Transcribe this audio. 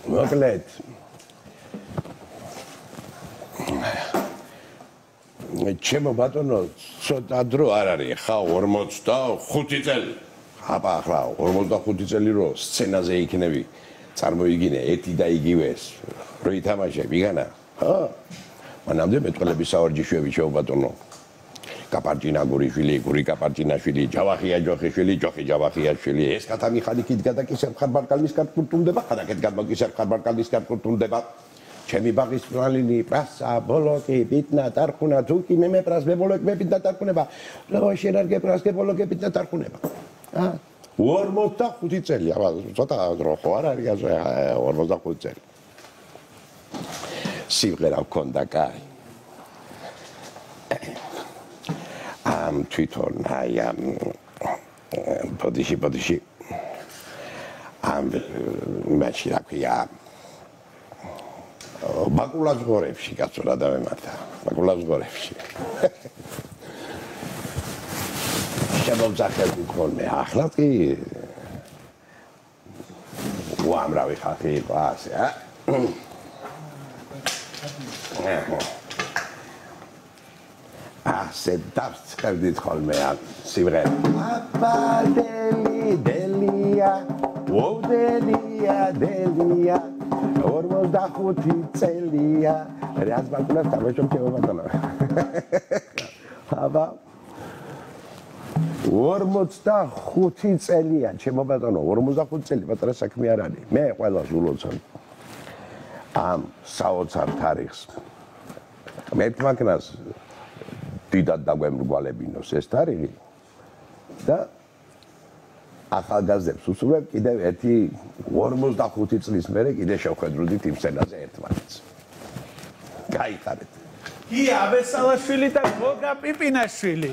მოკლედ ჩემო ბატონო ცოტა დრო არ არის ხა 45 წელი აბა ახლა 45 წელი რო სცენაზე იქნები წარმოიგინე ერთი და იგივეს რო ითამაშე ვიგანა მანამდე მეტყველების საორჯიშვები ჩემო ბატონო კაპარჯინა გურიშვილი გური კაპარჯინაშვილი ჯავახია ჯოხიშვილი ჯოხი ჯავახიაშვილი ეს კატამი ხალიქით გადაკისებ ხარბარკალისკარ კულტურდება ხალაკეთ გადმოკისებ ხარბარკალისკარ კულტურდება ჩემი ბაღის პრალინი პრასა ბოლოკი ბიტნა ტარხუნა თუკი მე პრას ბოლოკი ბიტნა ტარხუნება რა შენარგე პრას ბოლოკი ბიტნა ტარხუნება 45 წელი აბა ცოტა დრო ხო არ არის 45 წელი სიმღერა მქონდა კაი თვითონ აი ბოდიში მაჩი რა ქვია ბაკულას გორებში კაცო რა დავემართა ბაკულას გორებში შემოძახები ხოლმე ახლა კი უამრავი ხალხი იყო ასე ასე დავწერდით ხოლმე სიმღერა აბადელი დელია დელია 45 წელია რას ბაკულას თამაშობ ჩემო ბატონო აბა 45 წელია ჩემო ბატონო 45 წელი პატარა საქმე არ არის მე ყველას ულოცავ ამ საოცარ თარიღს მე თმაკნას დიდად დაგვემრგვალებინოს ეს თარიღი და ახალგაზრდებს უსურვებ კიდევ ერთი 45 წლის მერე კიდე შევხედრუდით იმ სცენაზე ერთმანეთს. გაიხარეთ. კი აბესალაშვილი და გოგა პიპინაშვილი.